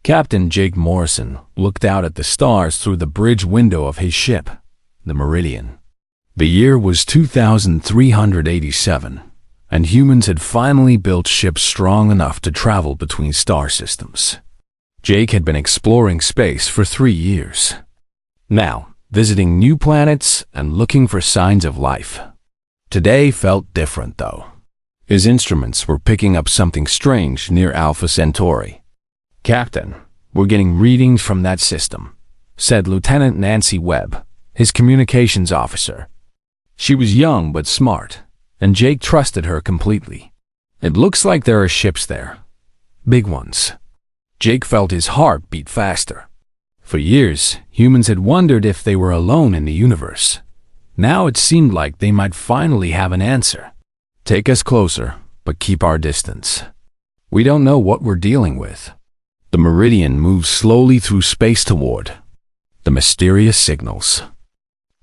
Captain Jake Morrison looked out at the stars through the bridge window of his ship, the Meridian. The year was 2387, and humans had finally built ships strong enough to travel between star systems. Jake had been exploring space for 3 years. Now, visiting new planets and looking for signs of life. Today felt different, though. His instruments were picking up something strange near Alpha Centauri. "Captain, we're getting readings from that system," said Lieutenant Nancy Webb, his communications officer. She was young but smart, and Jake trusted her completely. "It looks like there are ships there. Big ones." Jake felt his heart beat faster. For years, humans had wondered if they were alone in the universe. Now it seemed like they might finally have an answer. "Take us closer, but keep our distance. We don't know what we're dealing with." The Meridian moved slowly through space toward the mysterious signals.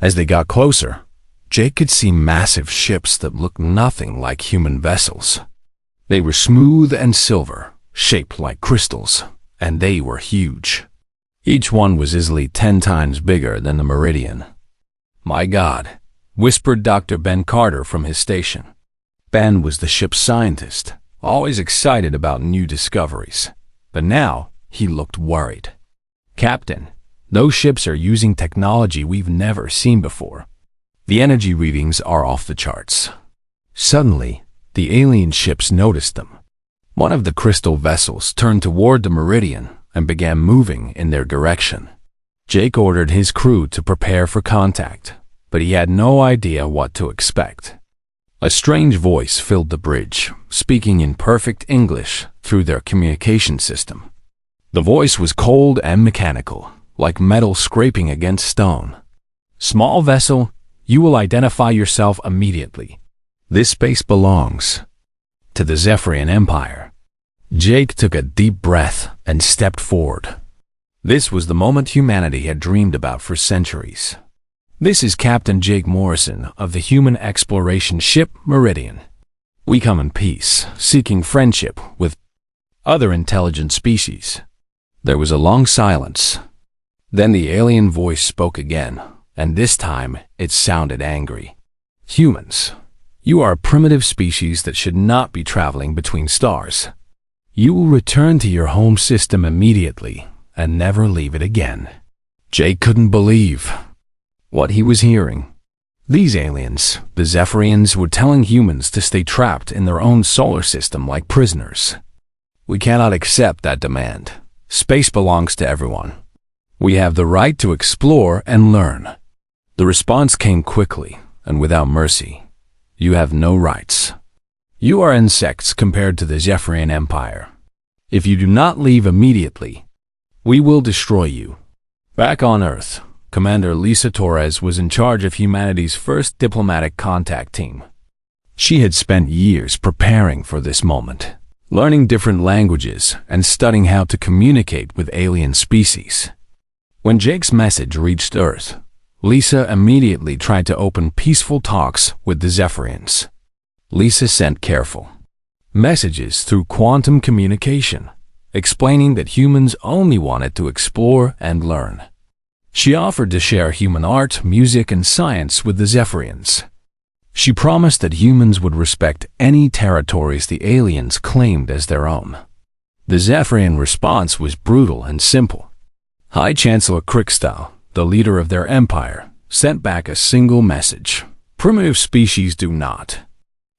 As they got closer, Jake could see massive ships that looked nothing like human vessels. They were smooth and silver, shaped like crystals, and they were huge. Each one was easily 10 times bigger than the Meridian. "My God," whispered Dr. Ben Carter from his station. Ben was the ship's scientist, always excited about new discoveries. But now, he looked worried. "Captain, those ships are using technology we've never seen before. The energy readings are off the charts." Suddenly, the alien ships noticed them. One of the crystal vessels turned toward the Meridian and began moving in their direction. Jake ordered his crew to prepare for contact, but he had no idea what to expect. A strange voice filled the bridge, speaking in perfect English through their communication system. The voice was cold and mechanical, like metal scraping against stone. "Small vessel, you will identify yourself immediately. This space belongs to the Zephyrian Empire." Jake took a deep breath and stepped forward. This was the moment humanity had dreamed about for centuries. "This is Captain Jake Morrison of the human exploration ship Meridian. We come in peace, seeking friendship with other intelligent species." There was a long silence. Then the alien voice spoke again, and this time it sounded angry. "Humans, you are a primitive species that should not be traveling between stars. You will return to your home system immediately and never leave it again." Jake couldn't believe what he was hearing. These aliens, the Zephyrians, were telling humans to stay trapped in their own solar system like prisoners. "We cannot accept that demand. Space belongs to everyone. We have the right to explore and learn." The response came quickly and without mercy. "You have no rights. You are insects compared to the Zephyrian Empire. If you do not leave immediately, we will destroy you." Back on Earth, Commander Lisa Torres was in charge of humanity's first diplomatic contact team. She had spent years preparing for this moment, learning different languages and studying how to communicate with alien species. When Jake's message reached Earth, Lisa immediately tried to open peaceful talks with the Zephyrians. Lisa sent careful messages through quantum communication, explaining that humans only wanted to explore and learn. She offered to share human art, music, and science with the Zephyrians. She promised that humans would respect any territories the aliens claimed as their own. The Zephyrian response was brutal and simple. High Chancellor Crickstyle, the leader of their empire, sent back a single message: "Primitive species do not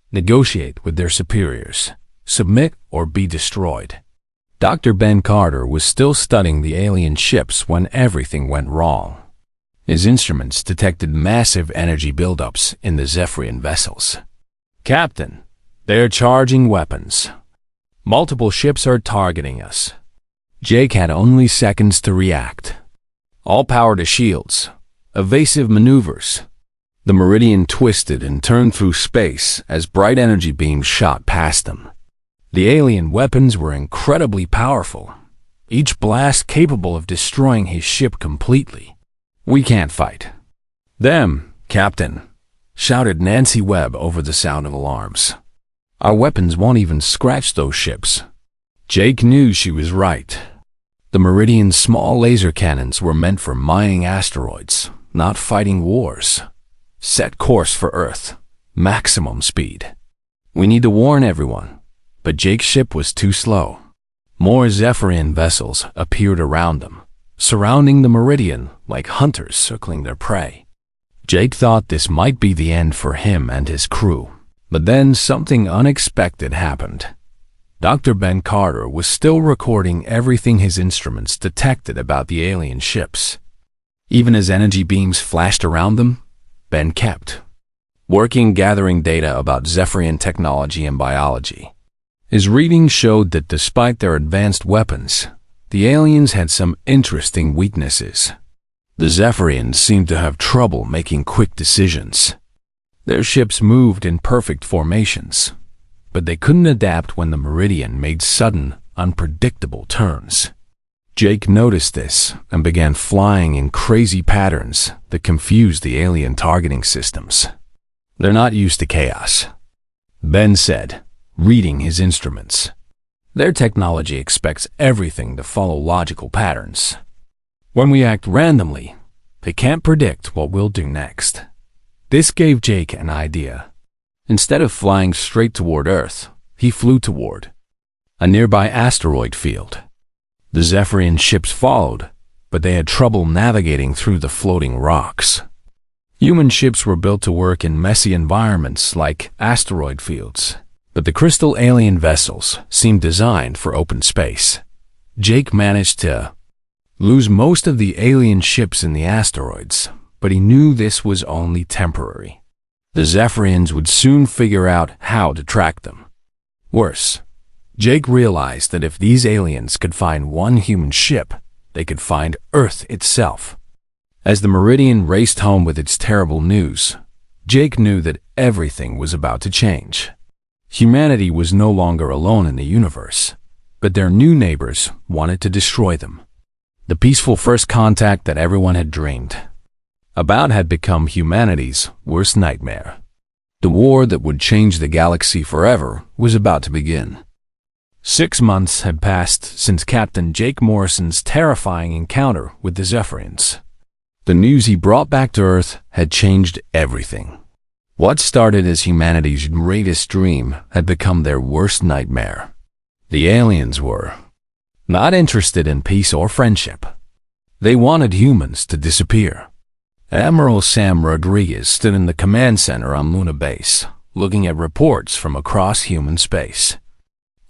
negotiate with their superiors. Submit or be destroyed." Dr. Ben Carter was still studying the alien ships when everything went wrong. His instruments detected massive energy buildups in the Zephyrian vessels. "Captain, they are charging weapons. Multiple ships are targeting us." Jake had only seconds to react. All power to shields. Evasive maneuvers. The Meridian twisted and turned through space as bright energy beams shot past them. The alien weapons were incredibly powerful, each blast capable of destroying his ship completely. "We can't fight them, Captain," shouted Nancy Webb over the sound of alarms. "Our weapons won't even scratch those ships." Jake knew she was right. The Meridian's small laser cannons were meant for mining asteroids, not fighting wars. Set course for Earth. Maximum speed. We need to warn everyone, but Jake's ship was too slow. More Zephyrian vessels appeared around them, surrounding the Meridian like hunters circling their prey. Jake thought this might be the end for him and his crew, but then something unexpected happened. Dr. Ben Carter was still recording everything his instruments detected about the alien ships. Even as energy beams flashed around them, Ben kept working, gathering data about Zephyrian technology and biology. His readings showed that despite their advanced weapons, the aliens had some interesting weaknesses. The Zephyrians seemed to have trouble making quick decisions. Their ships moved in perfect formations, but they couldn't adapt when the Meridian made sudden, unpredictable turns. Jake noticed this and began flying in crazy patterns that confused the alien targeting systems. They're not used to chaos, Ben said, reading his instruments. Their technology expects everything to follow logical patterns. When we act randomly, they can't predict what we'll do next. This gave Jake an idea. Instead of flying straight toward Earth, he flew toward a nearby asteroid field. The Zephyrian ships followed, but they had trouble navigating through the floating rocks. Human ships were built to work in messy environments like asteroid fields, but the crystal alien vessels seemed designed for open space. Jake managed to lose most of the alien ships in the asteroids, but he knew this was only temporary. The Zephyrians would soon figure out how to track them. Worse, Jake realized that if these aliens could find one human ship, they could find Earth itself. As the Meridian raced home with its terrible news, Jake knew that everything was about to change. Humanity was no longer alone in the universe, but their new neighbors wanted to destroy them. The peaceful first contact that everyone had dreamed about had become humanity's worst nightmare. The war that would change the galaxy forever was about to begin. 6 months had passed since Captain Jake Morrison's terrifying encounter with the Zephyrians. The news he brought back to Earth had changed everything. What started as humanity's greatest dream had become their worst nightmare. The aliens were not interested in peace or friendship. They wanted humans to disappear. Admiral Sam Rodriguez stood in the command center on Luna Base, looking at reports from across human space.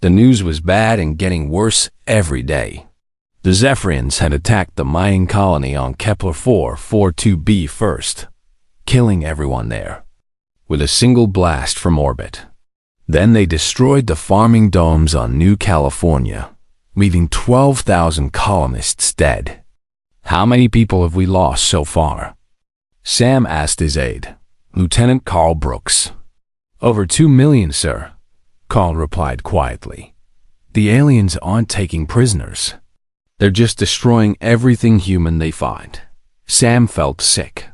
The news was bad and getting worse every day. The Zephyrians had attacked the mining colony on Kepler 442b first, killing everyone there with a single blast from orbit. Then they destroyed the farming domes on New California, leaving 12,000 colonists dead. How many people have we lost so far? Sam asked his aide, Lieutenant Carl Brooks. Over 2 million, sir, Carl replied quietly. The aliens aren't taking prisoners. They're just destroying everything human they find. Sam felt sick.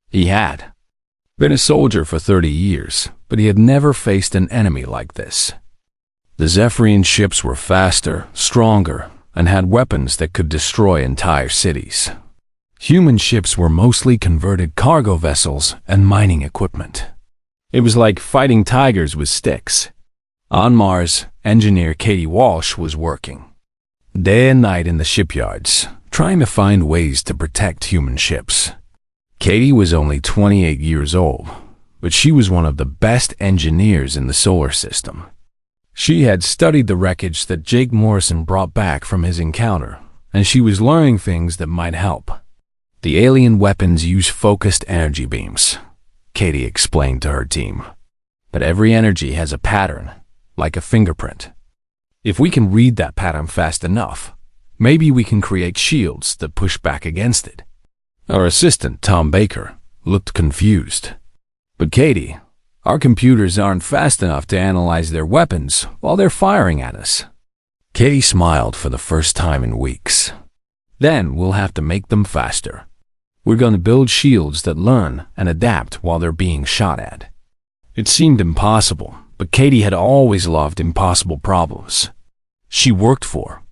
He had been a soldier for 30 years, but he had never faced an enemy like this. The Zephyrian ships were faster, stronger, and had weapons that could destroy entire cities. Human ships were mostly converted cargo vessels and mining equipment. It was like fighting tigers with sticks. On Mars, engineer Katie Walsh was working day and night in the shipyards, trying to find ways to protect human ships. Katie was only 28 years old, but she was one of the best engineers in the solar system. She had studied the wreckage that Jake Morrison brought back from his encounter, and she was learning things that might help. The alien weapons use focused energy beams, Katie explained to her team. But every energy has a pattern, like a fingerprint. If we can read that pattern fast enough, maybe we can create shields that push back against it. Our assistant, Tom Baker, looked confused. But Katie, our computers aren't fast enough to analyze their weapons while they're firing at us. Katie smiled for the first time in weeks. Then we'll have to make them faster. We're going to build shields that learn and adapt while they're being shot at. It seemed impossible, but Katie had always loved impossible problems. She worked for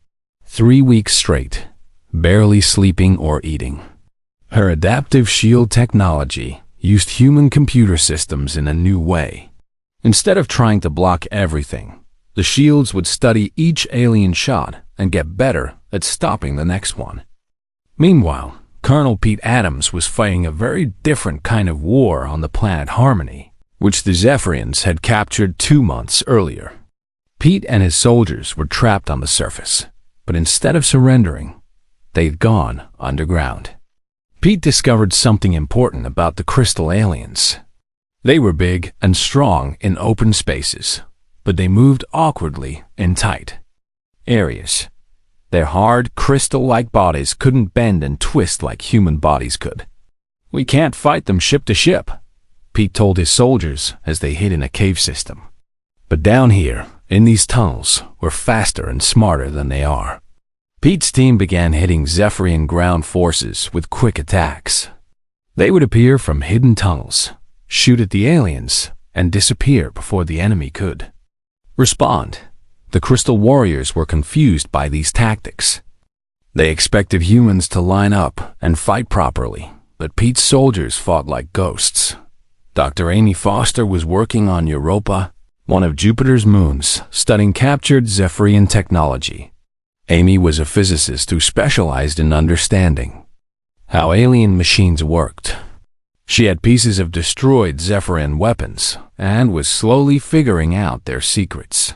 3 weeks straight, barely sleeping or eating. Her adaptive shield technology used human computer systems in a new way. Instead of trying to block everything, the shields would study each alien shot and get better at stopping the next one. Meanwhile, Colonel Pete Adams was fighting a very different kind of war on the planet Harmony, which the Zephyrians had captured 2 months earlier. Pete and his soldiers were trapped on the surface, but instead of surrendering, they'd gone underground. Pete discovered something important about the crystal aliens. They were big and strong in open spaces, but they moved awkwardly in tight areas. Their hard, crystal-like bodies couldn't bend and twist like human bodies could. "We can't fight them ship to ship," Pete told his soldiers as they hid in a cave system. "But down here, in these tunnels, we're faster and smarter than they are." Pete's team began hitting Zephyrian ground forces with quick attacks. They would appear from hidden tunnels, shoot at the aliens, and disappear before the enemy could respond. The Crystal Warriors were confused by these tactics. They expected humans to line up and fight properly, but Pete's soldiers fought like ghosts. Dr. Amy Foster was working on Europa, one of Jupiter's moons, studying captured Zephyrian technology. Amy was a physicist who specialized in understanding how alien machines worked. She had pieces of destroyed Zephyrian weapons and was slowly figuring out their secrets.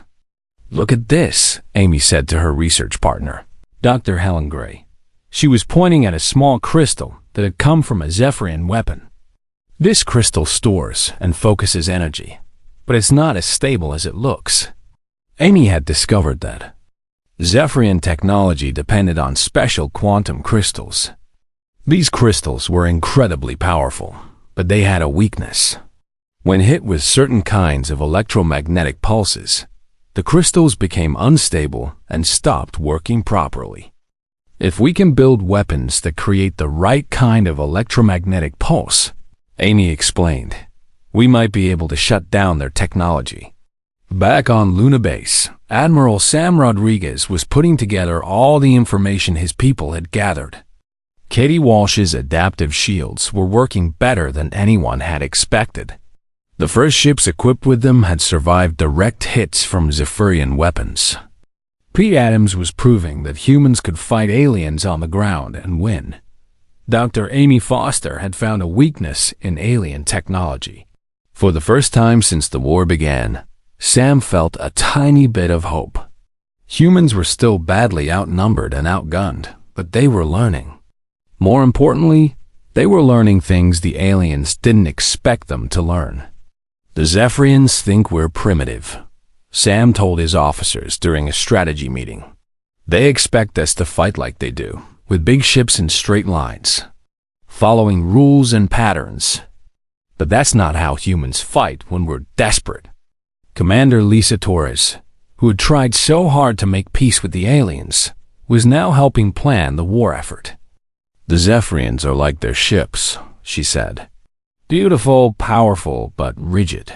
"Look at this," Amy said to her research partner, Dr. Helen Gray. She was pointing at a small crystal that had come from a Zephyrian weapon. "This crystal stores and focuses energy, but it's not as stable as it looks." Amy had discovered that Zephyrian technology depended on special quantum crystals. These crystals were incredibly powerful, but they had a weakness. When hit with certain kinds of electromagnetic pulses, the crystals became unstable and stopped working properly. "If we can build weapons that create the right kind of electromagnetic pulse," Amy explained, "we might be able to shut down their technology." Back on Luna Base, Admiral Sam Rodriguez was putting together all the information his people had gathered. Katie Walsh's adaptive shields were working better than anyone had expected. The first ships equipped with them had survived direct hits from Zephyrian weapons. Pete Adams was proving that humans could fight aliens on the ground and win. Dr. Amy Foster had found a weakness in alien technology. For the first time since the war began, Sam felt a tiny bit of hope. Humans were still badly outnumbered and outgunned, but they were learning. More importantly, they were learning things the aliens didn't expect them to learn. "The Zephyrians think we're primitive," Sam told his officers during a strategy meeting. "They expect us to fight like they do, with big ships in straight lines, following rules and patterns. But that's not how humans fight when we're desperate." Commander Lisa Torres, who had tried so hard to make peace with the aliens, was now helping plan the war effort. "The Zephyrians are like their ships," she said. "Beautiful, powerful, but rigid.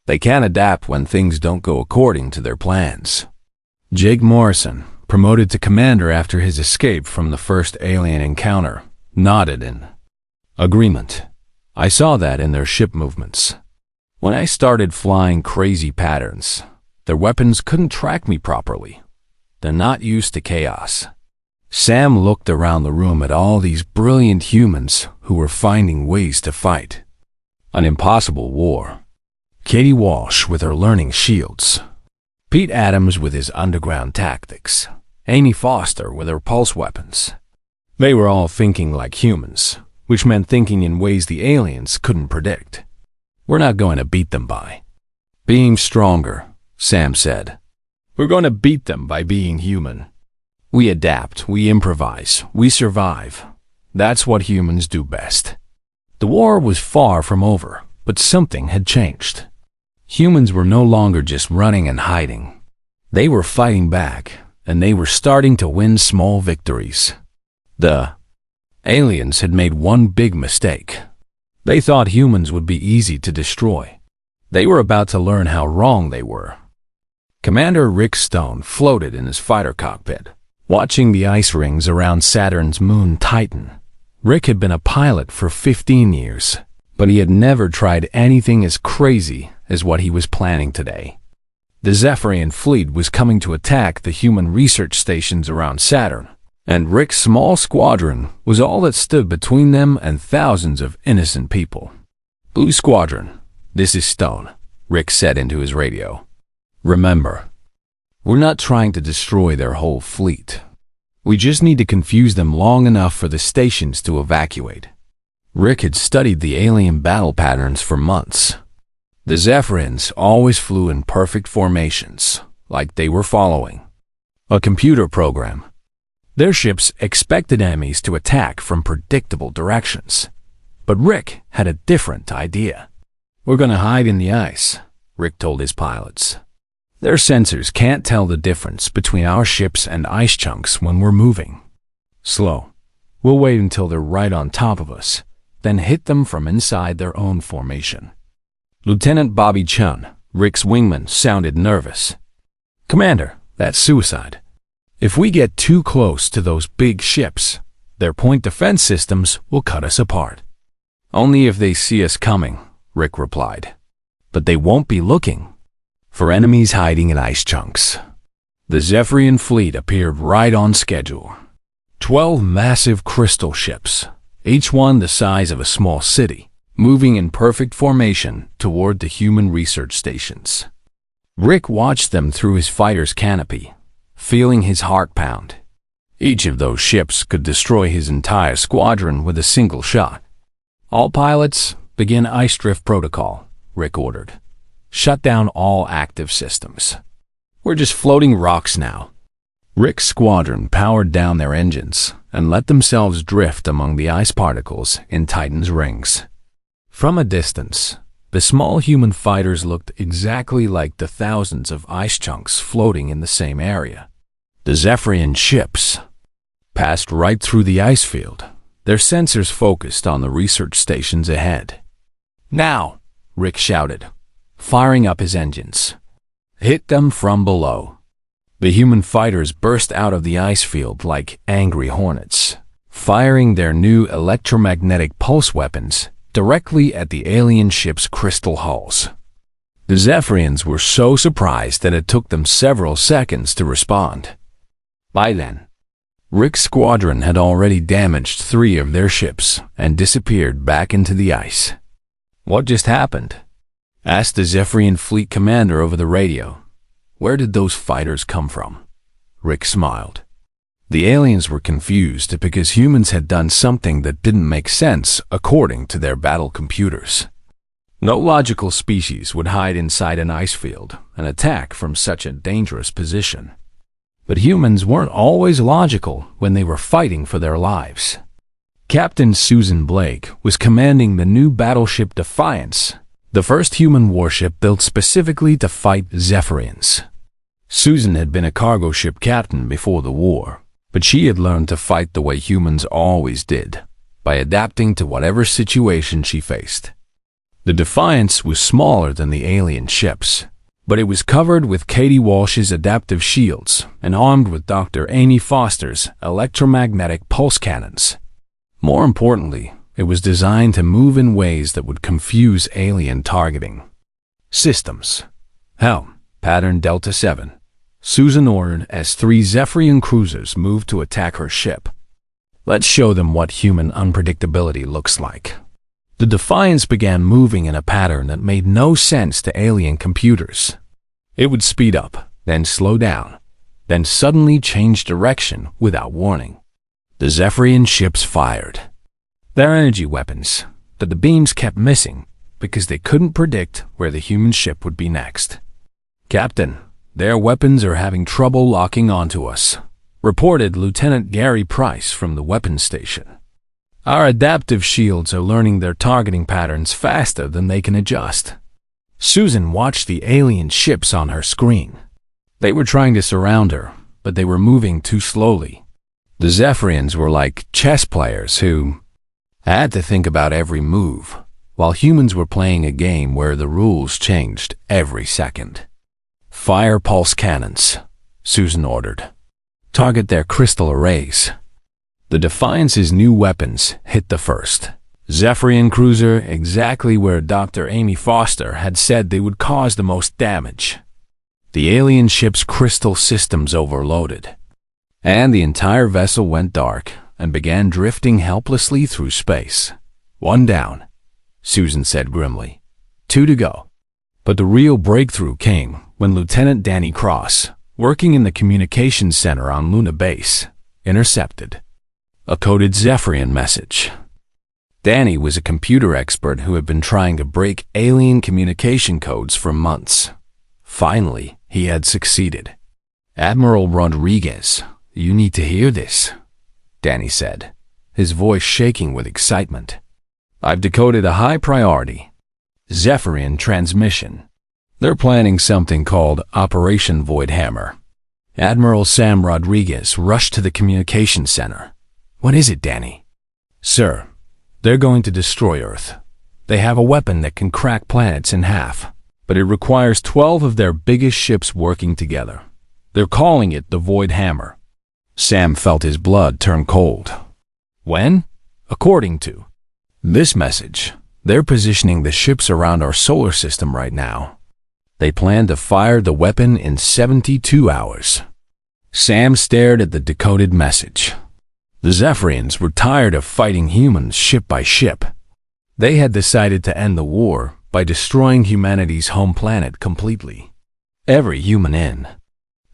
They can't adapt when things don't go according to their plans." Jake Morrison, promoted to commander after his escape from the first alien encounter, nodded in agreement. "I saw that in their ship movements. When I started flying crazy patterns, their weapons couldn't track me properly. They're not used to chaos." Sam looked around the room at all these brilliant humans who were finding ways to fight an impossible war. Katie Walsh with her learning shields, Pete Adams with his underground tactics, Amy Foster with her pulse weapons. They were all thinking like humans, which meant thinking in ways the aliens couldn't predict. "We're not going to beat them by being stronger," Sam said. "We're going to beat them by being human. We adapt, we improvise, we survive. That's what humans do best." The war was far from over, but something had changed. Humans were no longer just running and hiding. They were fighting back, and they were starting to win small victories. The aliens had made one big mistake. They thought humans would be easy to destroy. They were about to learn how wrong they were. Commander Rick Stone floated in his fighter cockpit, Watching the ice rings around Saturn's moon tighten, Rick had been a pilot for 15 years, but he had never tried anything as crazy as what he was planning today. The Zephyrian fleet was coming to attack the human research stations around Saturn, and Rick's small squadron was all that stood between them and thousands of innocent people. "Blue Squadron, this is Stone," Rick said into his radio. "Remember, we're not trying to destroy their whole fleet. We just need to confuse them long enough for the stations to evacuate." Rick had studied the alien battle patterns for months. The Zephyrians always flew in perfect formations, like they were following a computer program. Their ships expected enemies to attack from predictable directions. But Rick had a different idea. "We're going to hide in the ice," Rick told his pilots. "Their sensors can't tell the difference between our ships and ice chunks when we're moving. Slow. We'll wait until they're right on top of us, then hit them from inside their own formation." Lieutenant Bobby Chun, Rick's wingman, sounded nervous. "Commander, that's suicide. If we get too close to those big ships, their point defense systems will cut us apart." "Only if they see us coming," Rick replied. "But they won't be looking for enemies hiding in ice chunks." The Zephyrian fleet appeared right on schedule. 12 massive crystal ships, each one the size of a small city, moving in perfect formation toward the human research stations. Rick watched them through his fighter's canopy, feeling his heart pound. Each of those ships could destroy his entire squadron with a single shot. "All pilots, begin ice drift protocol," Rick ordered. "Shut down all active systems. We're just floating rocks now." Rick's squadron powered down their engines and let themselves drift among the ice particles in Titan's rings. From a distance, the small human fighters looked exactly like the thousands of ice chunks floating in the same area. The Zephyrian ships passed right through the ice field, their sensors focused on the research stations ahead. "Now," Rick shouted, firing up his engines. "Hit them from below." The human fighters burst out of the ice field like angry hornets, firing their new electromagnetic pulse weapons directly at the alien ship's crystal hulls. The Zephyrians were so surprised that it took them several seconds to respond. By then, Rick's squadron had already damaged 3 of their ships and disappeared back into the ice. "What just happened?" asked the Zephyrian fleet commander over the radio. "Where did those fighters come from?" Rick smiled. The aliens were confused because humans had done something that didn't make sense according to their battle computers. No logical species would hide inside an ice field and attack from such a dangerous position. But humans weren't always logical when they were fighting for their lives. Captain Susan Blake was commanding the new battleship Defiance, the first human warship built specifically to fight Zephyrians. Susan had been a cargo ship captain before the war, but she had learned to fight the way humans always did, by adapting to whatever situation she faced. The Defiance was smaller than the alien ships, but it was covered with Katie Walsh's adaptive shields and armed with Dr. Amy Foster's electromagnetic pulse cannons. More importantly, it was designed to move in ways that would confuse alien targeting. Systems. Helm, pattern Delta 7. Susan ordered as 3 Zephyrian cruisers moved to attack her ship. "Let's show them what human unpredictability looks like." The Defiance began moving in a pattern that made no sense to alien computers. It would speed up, then slow down, then suddenly change direction without warning. The Zephyrian ships fired their energy weapons, but the beams kept missing because they couldn't predict where the human ship would be next. "Captain, their weapons are having trouble locking onto us," reported Lieutenant Gary Price from the weapons station. "Our adaptive shields are learning their targeting patterns faster than they can adjust." Susan watched the alien ships on her screen. They were trying to surround her, but they were moving too slowly. The Zephyrians were like chess players who had to think about every move, while humans were playing a game where the rules changed every second. "Fire pulse cannons," Susan ordered. target their crystal arrays. The Defiance's new weapons hit the first Zephyrian cruiser exactly where Dr. Amy Foster had said they would cause the most damage. The alien ship's crystal systems overloaded, and the entire vessel went dark and began drifting helplessly through space. "One down," Susan said grimly. "Two to go." But the real breakthrough came when Lieutenant Danny Cross, working in the communications center on Luna Base, intercepted a coded Zephyrian message. Danny was a computer expert who had been trying to break alien communication codes for months. Finally, he had succeeded. "Admiral Rodriguez, you need to hear this," Danny said, his voice shaking with excitement. "I've decoded a high-priority Zephyrian transmission. They're planning something called Operation Voidhammer." Admiral Sam Rodriguez rushed to the communications center. "What is it, Danny?" "Sir, they're going to destroy Earth. They have a weapon that can crack planets in half, but it requires 12 of their biggest ships working together. They're calling it the Void Hammer." Sam felt his blood turn cold. "When?" "According to this message, they're positioning the ships around our solar system right now. They plan to fire the weapon in 72 hours. Sam stared at the decoded message. The Zephyrians were tired of fighting humans ship by ship. They had decided to end the war by destroying humanity's home planet completely. Every human in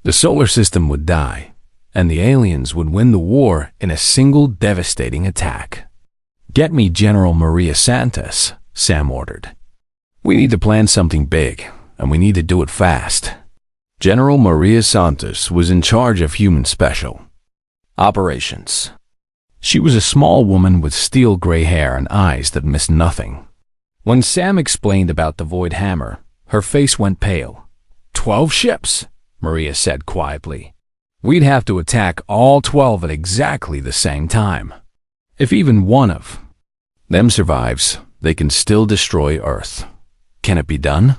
the solar system would die, and the aliens would win the war in a single devastating attack. "Get me General Maria Santos," Sam ordered. "We need to plan something big, and we need to do it fast." General Maria Santos was in charge of Human Special Operations. She was a small woman with steel gray hair and eyes that missed nothing. When Sam explained about the Void Hammer, her face went pale. 12 ships, Maria said quietly. "We'd have to attack all 12 at exactly the same time. If even one of them survives, they can still destroy Earth. Can it be done?"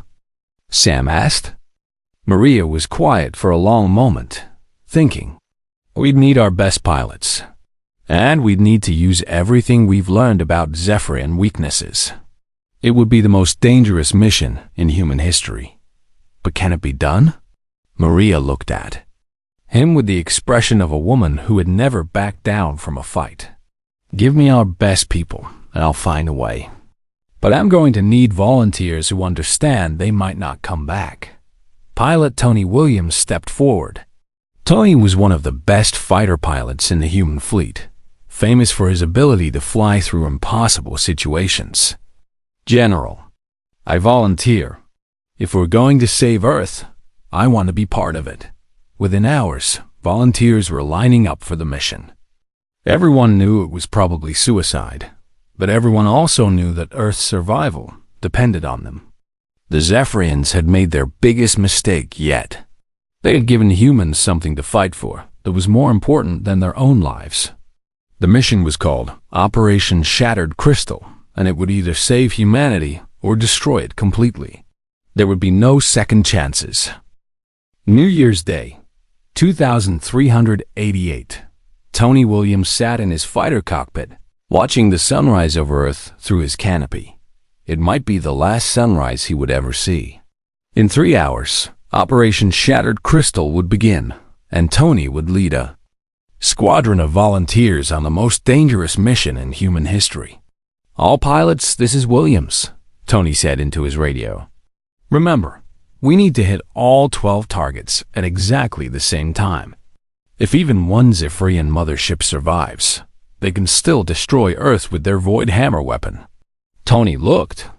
Sam asked. Maria was quiet for a long moment, thinking. "We'd need our best pilots, and we'd need to use everything we've learned about Zephyrian weaknesses. It would be the most dangerous mission in human history. But can it be done?" Maria looked at him with the expression of a woman who had never backed down from a fight. "Give me our best people, and I'll find a way. But I'm going to need volunteers who understand they might not come back." Pilot Tony Williams stepped forward. Tony was one of the best fighter pilots in the human fleet, famous for his ability to fly through impossible situations. "General, I volunteer. If we're going to save Earth, I want to be part of it." Within hours, volunteers were lining up for the mission. Everyone knew it was probably suicide, but everyone also knew that Earth's survival depended on them. The Zephyrians had made their biggest mistake yet. They had given humans something to fight for that was more important than their own lives. The mission was called Operation Shattered Crystal, and it would either save humanity or destroy it completely. There would be no second chances. New Year's Day, 2388. Tony Williams sat in his fighter cockpit, watching the sunrise over Earth through his canopy. It might be the last sunrise he would ever see. In 3 hours, Operation Shattered Crystal would begin, and Tony would lead a squadron of volunteers on the most dangerous mission in human history. "All pilots, this is Williams," Tony said into his radio. "Remember, we need to hit all 12 targets at exactly the same time. If even one Zephyrian mothership survives, they can still destroy Earth with their Void Hammer weapon." Tony looked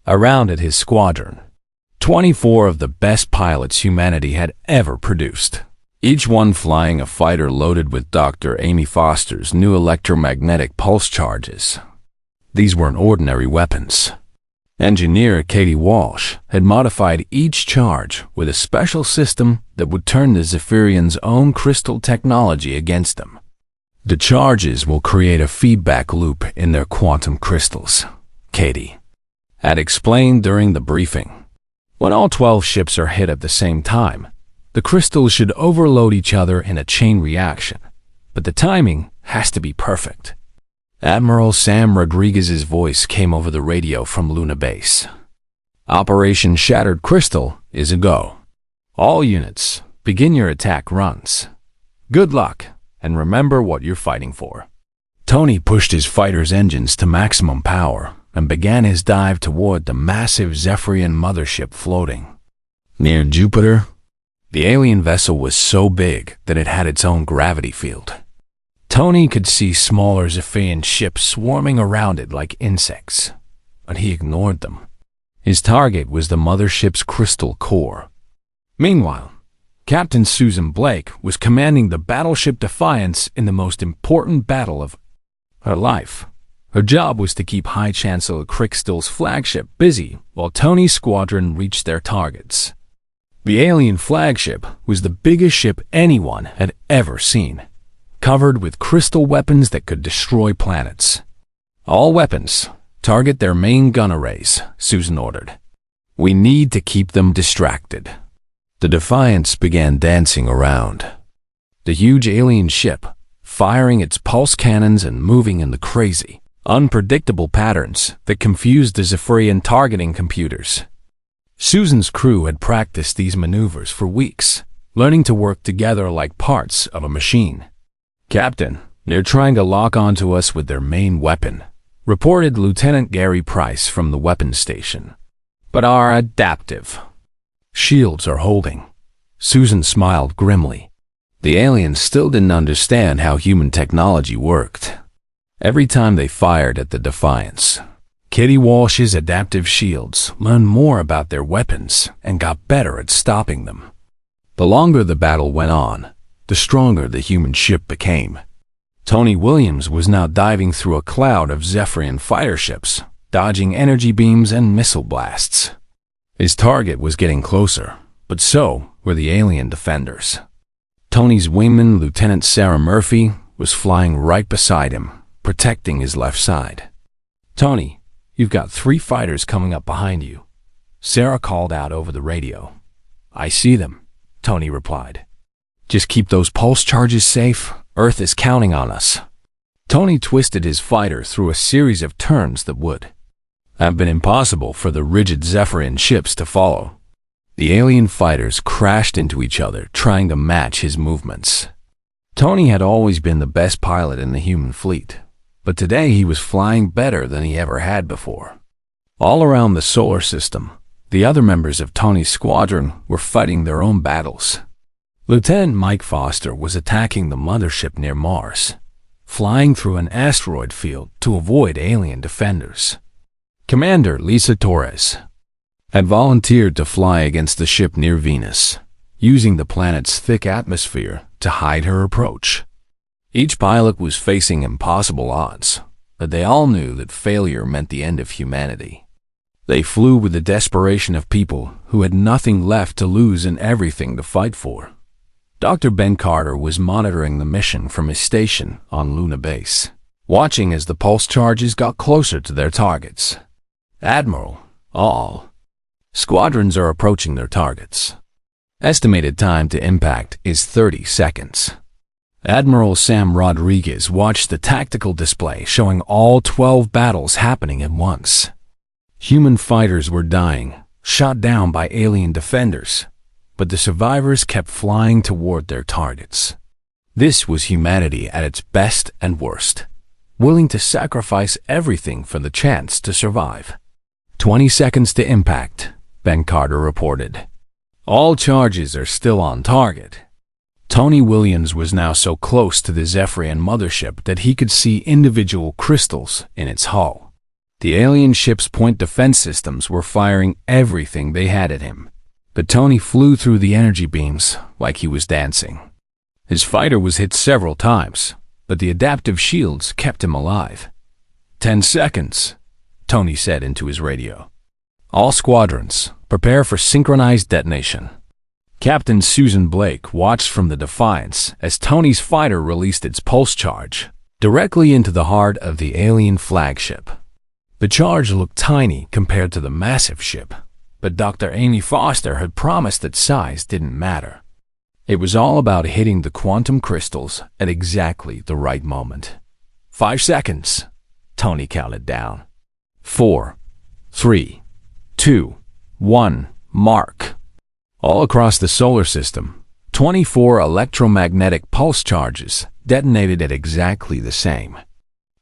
around at his squadron. 24 of the best pilots humanity had ever produced, each one flying a fighter loaded with Dr. Amy Foster's new electromagnetic pulse charges. These weren't ordinary weapons. Engineer Katie Walsh had modified each charge with a special system that would turn the Zephyrians' own crystal technology against them. "The charges will create a feedback loop in their quantum crystals," Katie had explained during the briefing. "When all 12 ships are hit at the same time, The crystals should overload each other in a chain reaction, but the timing has to be perfect. Admiral Sam Rodriguez's voice came over the radio from Luna Base. Operation Shattered Crystal is a go. All units, begin your attack runs. Good luck, and remember what you're fighting for. Tony pushed his fighter's engines to maximum power and began his dive toward the massive Zephyrian mothership floating near Jupiter. The alien vessel was so big that it had its own gravity field. Tony could see smaller Zephyrian ships swarming around it like insects, but he ignored them. His target was the mothership's crystal core. Meanwhile, Captain Susan Blake was commanding the battleship Defiance in the most important battle of her life. Her job was to keep High Chancellor Crickstill's flagship busy while Tony's squadron reached their targets. The alien flagship was the biggest ship anyone had ever seen, covered with crystal weapons that could destroy planets. All weapons, target their main gun arrays, Susan ordered. We need to keep them distracted. The Defiance began dancing around. The huge alien ship, firing its pulse cannons and moving in the crazy, unpredictable patterns that confused the Zephyrian targeting computers. Susan's crew had practiced these maneuvers for weeks, learning to work together like parts of a machine. Captain, they're trying to lock onto us with their main weapon, reported Lieutenant Gary Price from the weapons station. But our adaptive shields are holding. Susan smiled grimly. The aliens still didn't understand how human technology worked. Every time they fired at the Defiance, Kitty Walsh's adaptive shields learned more about their weapons and got better at stopping them. The longer the battle went on, the stronger the human ship became. Tony Williams was now diving through a cloud of Zephyrian fighter ships, dodging energy beams and missile blasts. His target was getting closer, but so were the alien defenders. Tony's wingman, Lieutenant Sarah Murphy, was flying right beside him, protecting his left side. Tony, you've got 3 fighters coming up behind you, Sarah called out over the radio. I see them, Tony replied. Just keep those pulse charges safe. Earth is counting on us. Tony twisted his fighter through a series of turns that would have been impossible for the rigid Zephyrian ships to follow. The alien fighters crashed into each other, trying to match his movements. Tony had always been the best pilot in the human fleet, but today he was flying better than he ever had before. All around the solar system, the other members of Tony's squadron were fighting their own battles. Lieutenant Mike Foster was attacking the mothership near Mars, flying through an asteroid field to avoid alien defenders. Commander Lisa Torres had volunteered to fly against the ship near Venus, using the planet's thick atmosphere to hide her approach. Each pilot was facing impossible odds, but they all knew that failure meant the end of humanity. They flew with the desperation of people who had nothing left to lose and everything to fight for. Dr. Ben Carter was monitoring the mission from his station on Luna Base, watching as the pulse charges got closer to their targets. Admiral, all squadrons are approaching their targets. Estimated time to impact is 30 seconds. Admiral Sam Rodriguez watched the tactical display showing all 12 battles happening at once. Human fighters were dying, shot down by alien defenders, but the survivors kept flying toward their targets. This was humanity at its best and worst, willing to sacrifice everything for the chance to survive. 20 seconds to impact, Ben Carter reported. All charges are still on target. Tony Williams was now so close to the Zephyrian mothership that he could see individual crystals in its hull. The alien ship's point defense systems were firing everything they had at him, but Tony flew through the energy beams like he was dancing. His fighter was hit several times, but the adaptive shields kept him alive. 10 seconds, Tony said into his radio. All squadrons, prepare for synchronized detonation. Captain Susan Blake watched from the Defiance as Tony's fighter released its pulse charge directly into the heart of the alien flagship. The charge looked tiny compared to the massive ship, but Dr. Amy Foster had promised that size didn't matter. It was all about hitting the quantum crystals at exactly the right moment. 5 seconds, Tony counted down. 4, 3, 2, 1, mark. All across the solar system, 24 electromagnetic pulse charges detonated at exactly the same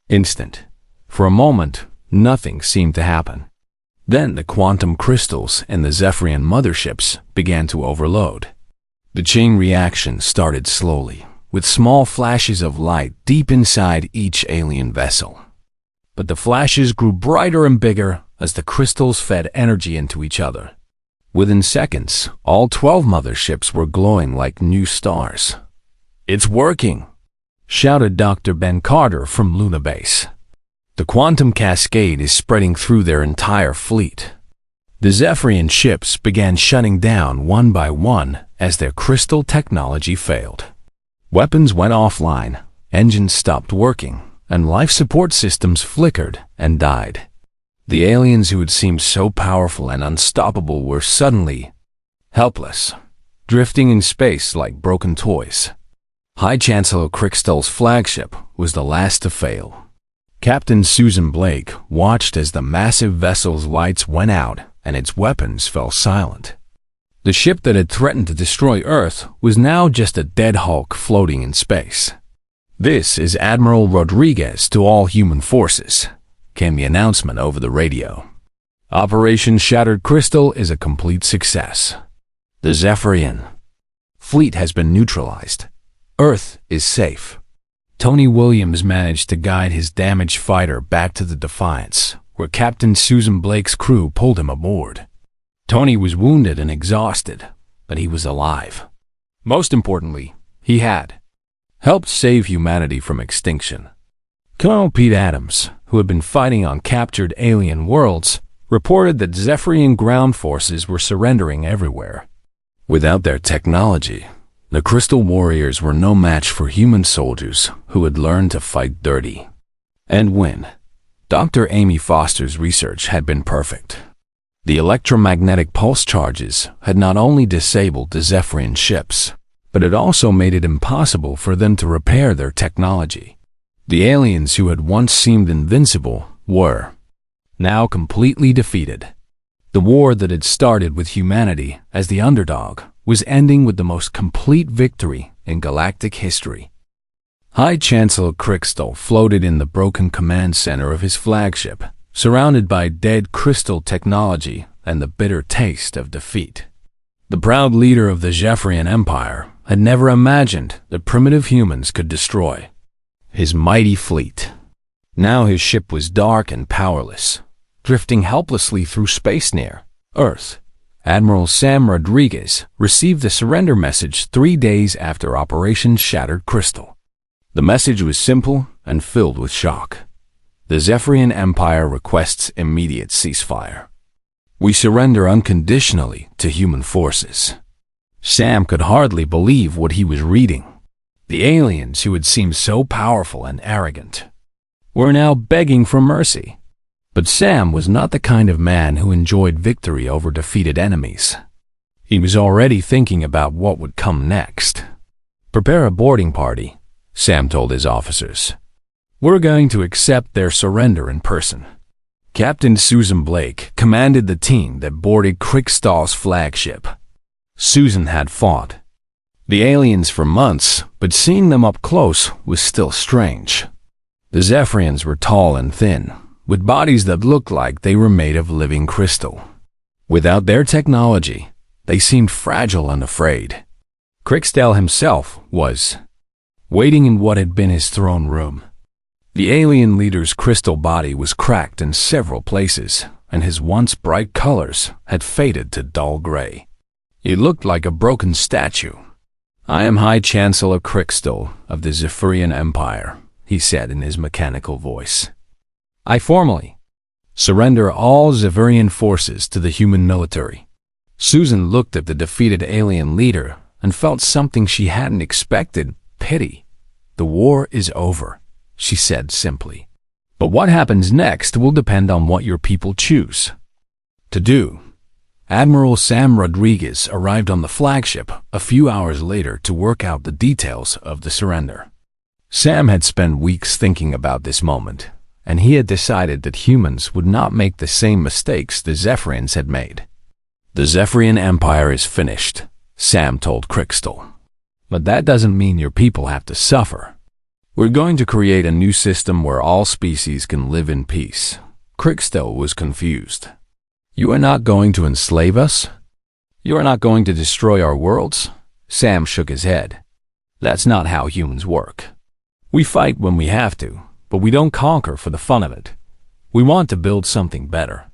instant. For a moment, nothing seemed to happen. Then the quantum crystals in the Zephyrian motherships began to overload. The chain reaction started slowly, with small flashes of light deep inside each alien vessel. But the flashes grew brighter and bigger as the crystals fed energy into each other. Within seconds, all 12 motherships were glowing like new stars. "It's working!" shouted Dr. Ben Carter from Luna Base. "The quantum cascade is spreading through their entire fleet." The Zephyrian ships began shutting down one by one as their crystal technology failed. Weapons went offline, engines stopped working, and life support systems flickered and died. The aliens who had seemed so powerful and unstoppable were suddenly helpless, drifting in space like broken toys. High Chancellor Crickstall's flagship was the last to fail. Captain Susan Blake watched as the massive vessel's lights went out and its weapons fell silent. The ship that had threatened to destroy Earth was now just a dead hulk floating in space. "This is Admiral Rodriguez to all human forces," came the announcement over the radio. "Operation Shattered Crystal is a complete success. The Zephyrian fleet has been neutralized. Earth is safe." Tony Williams managed to guide his damaged fighter back to the Defiance, where Captain Susan Blake's crew pulled him aboard. Tony was wounded and exhausted, but he was alive. Most importantly, he had helped save humanity from extinction. Colonel Pete Adams, who had been fighting on captured alien worlds, reported that Zephyrian ground forces were surrendering everywhere. Without their technology, the Crystal Warriors were no match for human soldiers who had learned to fight dirty and win. Dr. Amy Foster's research had been perfect. The electromagnetic pulse charges had not only disabled the Zephyrian ships, but it also made it impossible for them to repair their technology. The aliens who had once seemed invincible were now completely defeated. The war that had started with humanity as the underdog was ending with the most complete victory in galactic history. High Chancellor Crickstall floated in the broken command center of his flagship, surrounded by dead crystal technology and the bitter taste of defeat. The proud leader of the Zephyrian Empire had never imagined that primitive humans could destroy his mighty fleet. Now his ship was dark and powerless, drifting helplessly through space near Earth. Admiral Sam Rodriguez received the surrender message 3 days after Operation Shattered Crystal. The message was simple and filled with shock. The Zephyrian Empire requests immediate ceasefire. We surrender unconditionally to human forces. Sam could hardly believe what he was reading. The aliens who had seemed so powerful and arrogant were now begging for mercy. But Sam was not the kind of man who enjoyed victory over defeated enemies. He was already thinking about what would come next. "Prepare a boarding party," Sam told his officers. "We're going to accept their surrender in person." Captain Susan Blake commanded the team that boarded Crickstall's flagship. Susan had fought the aliens for months, but seeing them up close was still strange. The Zephyrians were tall and thin, with bodies that looked like they were made of living crystal. Without their technology, they seemed fragile and afraid. Crickstall himself was waiting in what had been his throne room. The alien leader's crystal body was cracked in several places, and his once bright colors had faded to dull gray. He looked like a broken statue. "I am High Chancellor Crickstall of the Zephyrian Empire," he said in his mechanical voice. "I formally surrender all Zephyrian forces to the human military." Susan looked at the defeated alien leader and felt something she hadn't expected: pity. "The war is over," she said simply. "But what happens next will depend on what your people choose to do." Admiral Sam Rodriguez arrived on the flagship a few hours later to work out the details of the surrender. Sam had spent weeks thinking about this moment, and he had decided that humans would not make the same mistakes the Zephyrians had made. "The Zephyrian Empire is finished," Sam told Crystal. "But that doesn't mean your people have to suffer. We're going to create a new system where all species can live in peace." Crystal was confused. "You are not going to enslave us? You are not going to destroy our worlds?" Sam shook his head. "That's not how humans work. We fight when we have to, but we don't conquer for the fun of it. We want to build something better."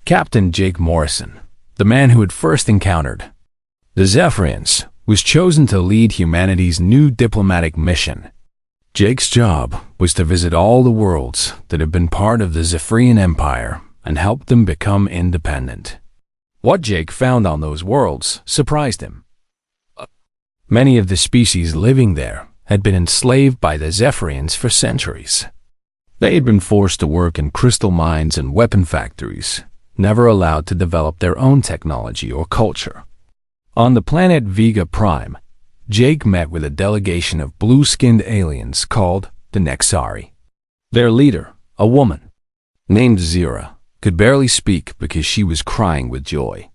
Captain Jake Morrison, the man who had first encountered the Zephyrians, was chosen to lead humanity's new diplomatic mission. Jake's job was to visit all the worlds that had been part of the Zephyrian Empire and help them become independent. What Jake found on those worlds surprised him. Many of the species living there had been enslaved by the Zephyrians for centuries. They had been forced to work in crystal mines and weapon factories, never allowed to develop their own technology or culture. On the planet Vega Prime, Jake met with a delegation of blue-skinned aliens called the Nexari. Their leader, a woman named Zira, could barely speak because she was crying with joy.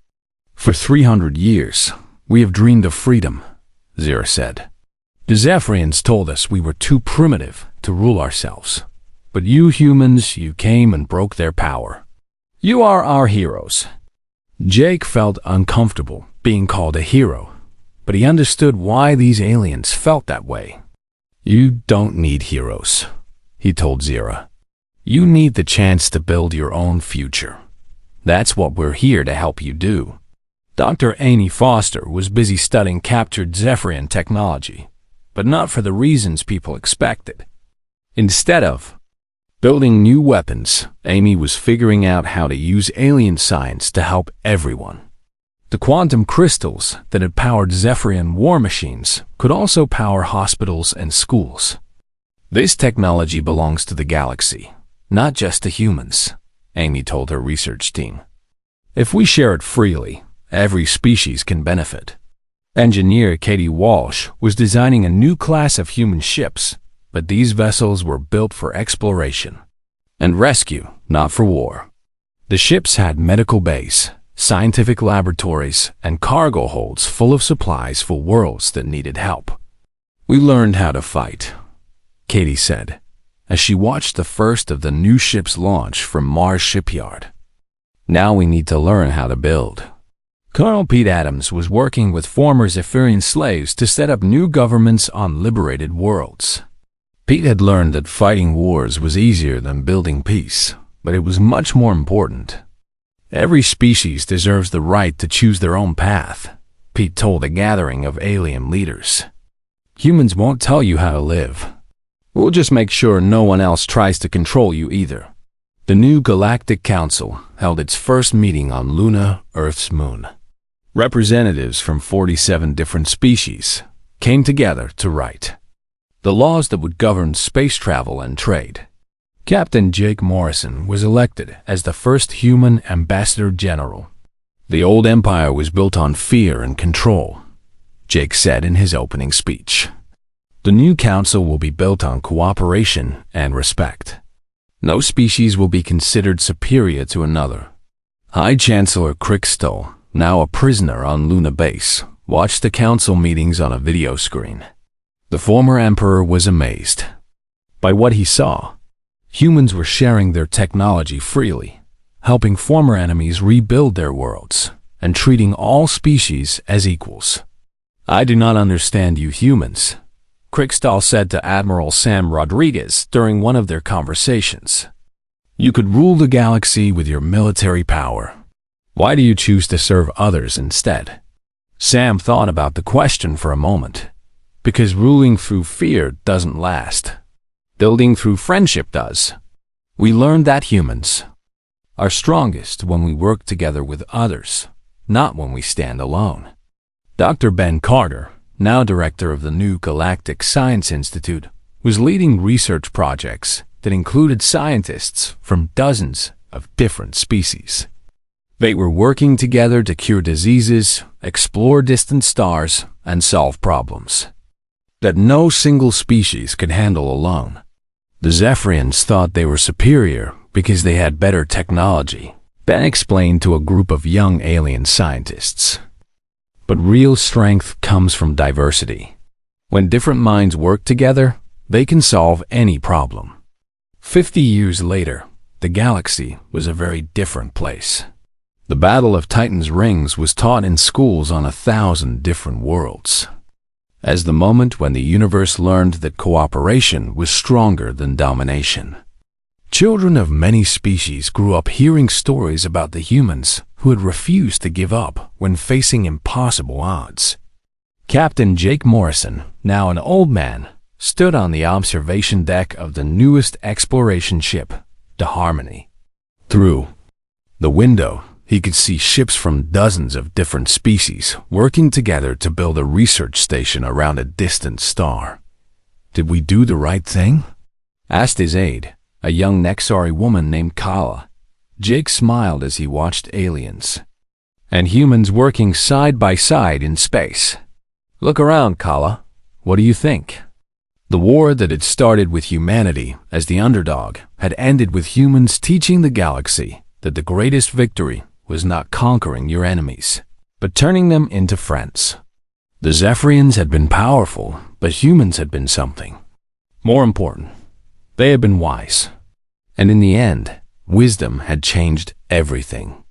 "For 300 years, we have dreamed of freedom," Zira said. "The Zephyrians told us we were too primitive to rule ourselves. But you humans, you came and broke their power. You are our heroes." Jake felt uncomfortable being called a hero, but he understood why these aliens felt that way. "You don't need heroes," he told Zira. "You need the chance to build your own future. That's what we're here to help you do." Dr. Amy Foster was busy studying captured Zephyrian technology, but not for the reasons people expected. Instead of building new weapons, Amy was figuring out how to use alien science to help everyone. The quantum crystals that had powered Zephyrian war machines could also power hospitals and schools. "This technology belongs to the galaxy, not just to humans," Amy told her research team. "If we share it freely, every species can benefit." Engineer Katie Walsh was designing a new class of human ships, but these vessels were built for exploration and rescue, not for war. The ships had medical bays, scientific laboratories, and cargo holds full of supplies for worlds that needed help. "We learned how to fight," Katie said, as she watched the first of the new ships launch from Mars shipyard. "Now we need to learn how to build." Colonel Pete Adams was working with former Zephyrian slaves to set up new governments on liberated worlds. Pete had learned that fighting wars was easier than building peace, but it was much more important. "Every species deserves the right to choose their own path," Pete told a gathering of alien leaders. "Humans won't tell you how to live. We'll just make sure no one else tries to control you either." The new Galactic Council held its first meeting on Luna, Earth's moon. Representatives from 47 different species came together to write the laws that would govern space travel and trade. Captain Jake Morrison was elected as the first human ambassador general. "The old empire was built on fear and control," Jake said in his opening speech. "The new council will be built on cooperation and respect. No species will be considered superior to another." High Chancellor Crystal, now a prisoner on Luna Base, watched the council meetings on a video screen. The former emperor was amazed by what he saw. Humans were sharing their technology freely, helping former enemies rebuild their worlds, and treating all species as equals. "I do not understand you humans," Crystal said to Admiral Sam Rodriguez during one of their conversations. "You could rule the galaxy with your military power. Why do you choose to serve others instead?" Sam thought about the question for a moment. "Because ruling through fear doesn't last. Building through friendship does. We learned that humans are strongest when we work together with others, not when we stand alone." Dr. Ben Carter, now director of the new Galactic Science Institute, was leading research projects that included scientists from dozens of different species. They were working together to cure diseases, explore distant stars, and solve problems that no single species could handle alone. The Zephyrians thought they were superior because they had better technology, Ben explained to a group of young alien scientists. But real strength comes from diversity. When different minds work together, they can solve any problem. 50 years later, the galaxy was a very different place. The Battle of Titan's Rings was taught in schools on 1,000 different worlds, as the moment when the universe learned that cooperation was stronger than domination. Children of many species grew up hearing stories about the humans who had refused to give up when facing impossible odds. Captain Jake Morrison, now an old man, stood on the observation deck of the newest exploration ship, the Harmony. Through the window, he could see ships from dozens of different species working together to build a research station around a distant star. "Did we do the right thing?" asked his aide, a young Nexari woman named Kala. Jake smiled as he watched aliens and humans working side by side in space. "Look around, Kala. What do you think?" The war that had started with humanity as the underdog had ended with humans teaching the galaxy that the greatest victory was not conquering your enemies, but turning them into friends. The Zephyrians had been powerful, but humans had been something more important. They had been wise. And in the end, wisdom had changed everything.